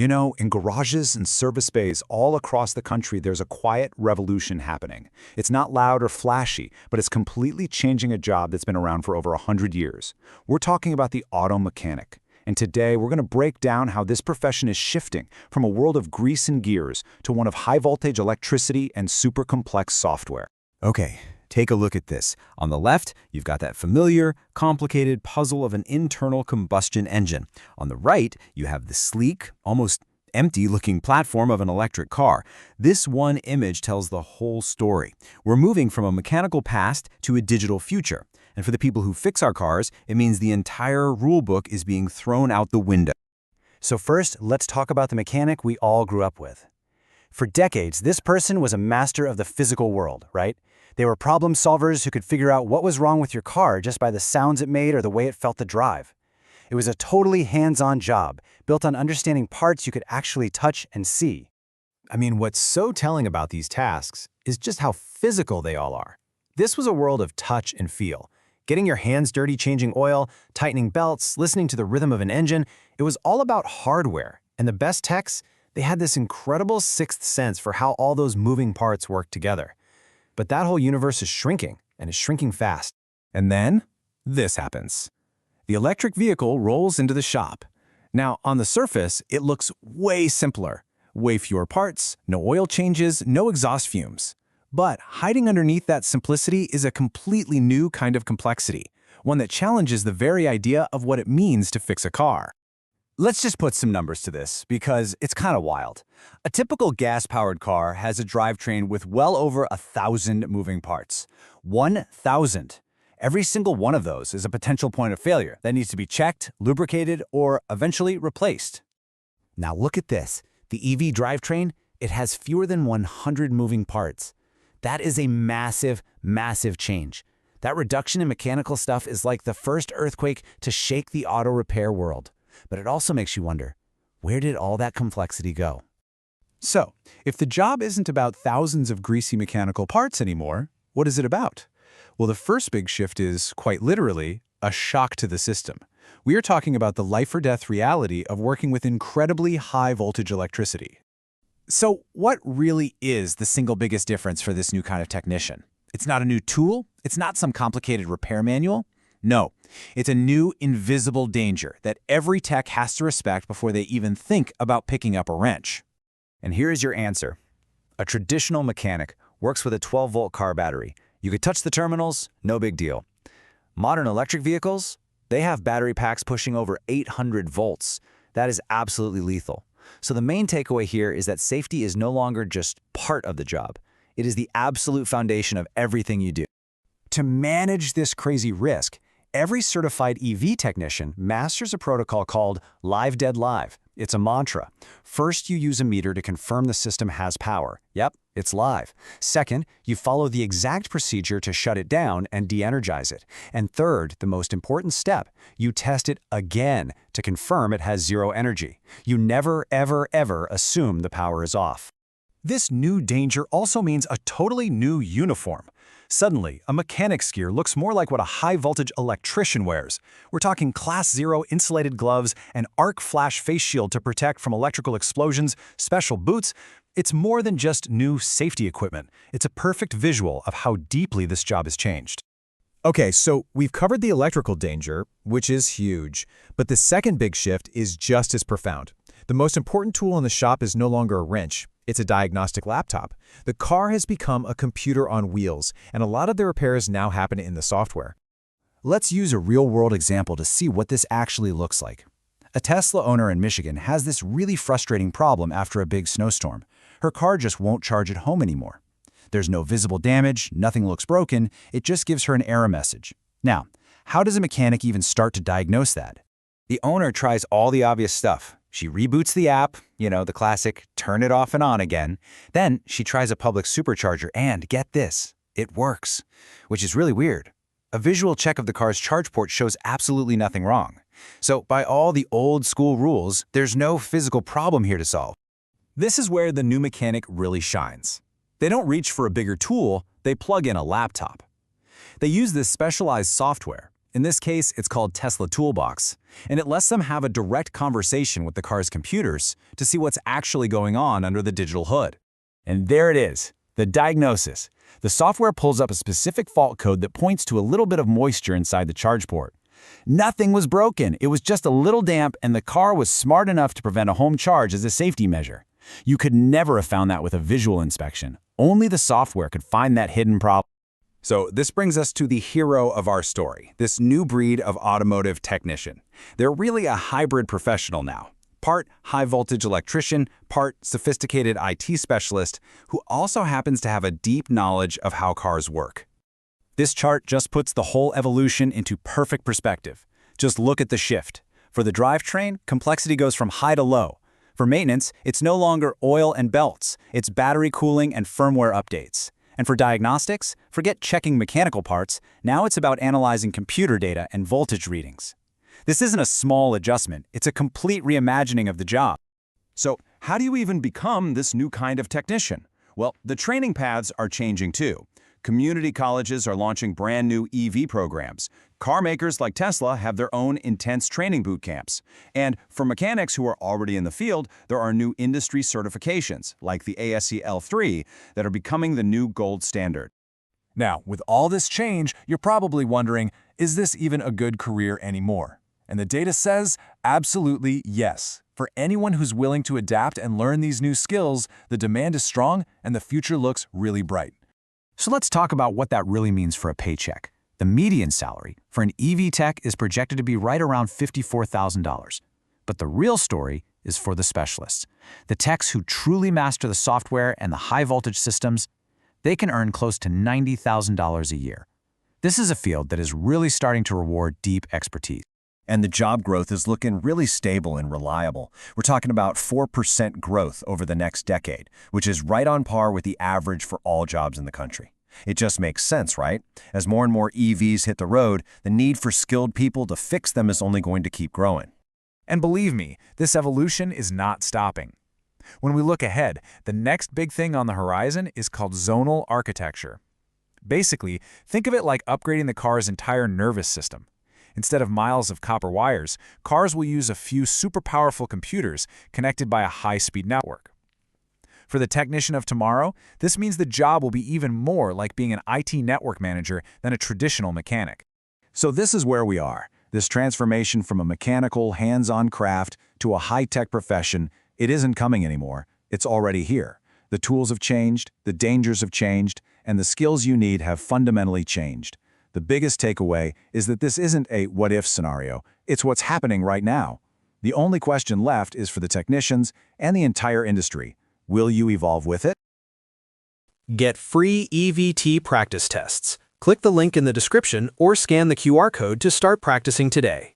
You know, in garages and service bays all across the country, there's a quiet revolution happening. It's not loud or flashy, but it's completely changing a job that's been around for over 100 years. We're talking about the auto mechanic. And today, we're going to break down how this profession is shifting from a world of grease and gears to one of high-voltage electricity and super complex software. Okay, take a look at this. On the left, you've got that familiar, complicated puzzle of an internal combustion engine. On the right, you have the sleek, almost empty-looking platform of an electric car. This one image tells the whole story. We're moving from a mechanical past to a digital future. And for the people who fix our cars, it means the entire rule book is being thrown out the window. So first, let's talk about the mechanic we all grew up with. For decades, this person was a master of the physical world, right? They were problem solvers who could figure out what was wrong with your car just by the sounds it made or the way it felt to drive. It was a totally hands-on job, built on understanding parts you could actually touch and see. I mean, what's so telling about these tasks is just how physical they all are. This was a world of touch and feel. Getting your hands dirty changing oil, tightening belts, listening to the rhythm of an engine, it was all about hardware. And the best techs, they had this incredible sixth sense for how all those moving parts work together. But that whole universe is shrinking, and is shrinking fast. And then, this happens. The electric vehicle rolls into the shop. Now, on the surface, it looks way simpler. Way fewer parts, no oil changes, no exhaust fumes. But hiding underneath that simplicity is a completely new kind of complexity, one that challenges the very idea of what it means to fix a car. Let's just put some numbers to this, because it's kind of wild. A typical gas-powered car has a drivetrain with well over 1,000 moving parts. 1,000. Every single one of those is a potential point of failure that needs to be checked, lubricated, or eventually replaced. Now look at this. The EV drivetrain, it has fewer than 100 moving parts. That is a massive, massive change. That reduction in mechanical stuff is like the first earthquake to shake the auto repair world. But it also makes you wonder, where did all that complexity go? So, if the job isn't about thousands of greasy mechanical parts anymore, what is it about? Well, the first big shift is, quite literally, a shock to the system. We are talking about the life-or-death reality of working with incredibly high-voltage electricity. So what really is the single biggest difference for this new kind of technician? It's not a new tool. It's not some complicated repair manual. No, it's a new invisible danger that every tech has to respect before they even think about picking up a wrench. And here is your answer. A traditional mechanic works with a 12-volt car battery. You could touch the terminals, no big deal. Modern electric vehicles, they have battery packs pushing over 800 volts. That is absolutely lethal. So the main takeaway here is that safety is no longer just part of the job. It is the absolute foundation of everything you do. To manage this crazy risk, every certified EV technician masters a protocol called Live Dead Live. It's a mantra. First, you use a meter to confirm the system has power. Yep, it's live. Second, you follow the exact procedure to shut it down and de-energize it. And third, the most important step, you test it again to confirm it has zero energy. You never, ever, ever assume the power is off. This new danger also means a totally new uniform. Suddenly, a mechanic's gear looks more like what a high-voltage electrician wears. We're talking Class 0 insulated gloves, an arc flash face shield to protect from electrical explosions, special boots. It's more than just new safety equipment. It's a perfect visual of how deeply this job has changed. Okay, so we've covered the electrical danger, which is huge, but the second big shift is just as profound. The most important tool in the shop is no longer a wrench. It's a diagnostic laptop. The car has become a computer on wheels, and a lot of the repairs now happen in the software. Let's use a real-world example to see what this actually looks like. A Tesla owner in Michigan has this really frustrating problem after a big snowstorm. Her car just won't charge at home anymore. There's no visible damage, nothing looks broken, it just gives her an error message. Now, how does a mechanic even start to diagnose that? The owner tries all the obvious stuff. She reboots the app, the classic turn it off and on again. Then she tries a public supercharger and, get this, it works, which is really weird. A visual check of the car's charge port shows absolutely nothing wrong. So by all the old school rules, there's no physical problem here to solve. This is where the new mechanic really shines. They don't reach for a bigger tool, they plug in a laptop. They use this specialized software. In this case, it's called Tesla Toolbox, and it lets them have a direct conversation with the car's computers to see what's actually going on under the digital hood. And there it is, the diagnosis. The software pulls up a specific fault code that points to a little bit of moisture inside the charge port. Nothing was broken, it was just a little damp, and the car was smart enough to prevent a home charge as a safety measure. You could never have found that with a visual inspection. Only the software could find that hidden problem. So this brings us to the hero of our story, this new breed of automotive technician. They're really a hybrid professional now. Part high-voltage electrician, part sophisticated IT specialist, who also happens to have a deep knowledge of how cars work. This chart just puts the whole evolution into perfect perspective. Just look at the shift. For the drivetrain, complexity goes from high to low. For maintenance, it's no longer oil and belts, it's battery cooling and firmware updates. And for diagnostics, forget checking mechanical parts, now it's about analyzing computer data and voltage readings. This isn't a small adjustment, it's a complete reimagining of the job. So, how do you even become this new kind of technician? Well, the training paths are changing too. Community colleges are launching brand new EV programs. Car makers like Tesla have their own intense training boot camps. And for mechanics who are already in the field, there are new industry certifications, like the ASE L3, that are becoming the new gold standard. Now, with all this change, you're probably wondering, is this even a good career anymore? And the data says, absolutely yes. For anyone who's willing to adapt and learn these new skills, the demand is strong and the future looks really bright. So let's talk about what that really means for a paycheck. The median salary for an EV tech is projected to be right around $54,000. But the real story is for the specialists. The techs who truly master the software and the high-voltage systems, they can earn close to $90,000 a year. This is a field that is really starting to reward deep expertise. And the job growth is looking really stable and reliable. We're talking about 4% growth over the next decade, which is right on par with the average for all jobs in the country. It just makes sense, right? As more and more EVs hit the road, the need for skilled people to fix them is only going to keep growing. And believe me, this evolution is not stopping. When we look ahead, the next big thing on the horizon is called zonal architecture. Basically, think of it like upgrading the car's entire nervous system. Instead of miles of copper wires, cars will use a few super powerful computers connected by a high-speed network. For the technician of tomorrow, this means the job will be even more like being an IT network manager than a traditional mechanic. So this is where we are. This transformation from a mechanical, hands-on craft to a high-tech profession, it isn't coming anymore. It's already here. The tools have changed, the dangers have changed, and the skills you need have fundamentally changed. The biggest takeaway is that this isn't a what-if scenario, it's what's happening right now. The only question left is for the technicians and the entire industry. Will you evolve with it? Get free EVT practice tests. Click the link in the description or scan the QR code to start practicing today.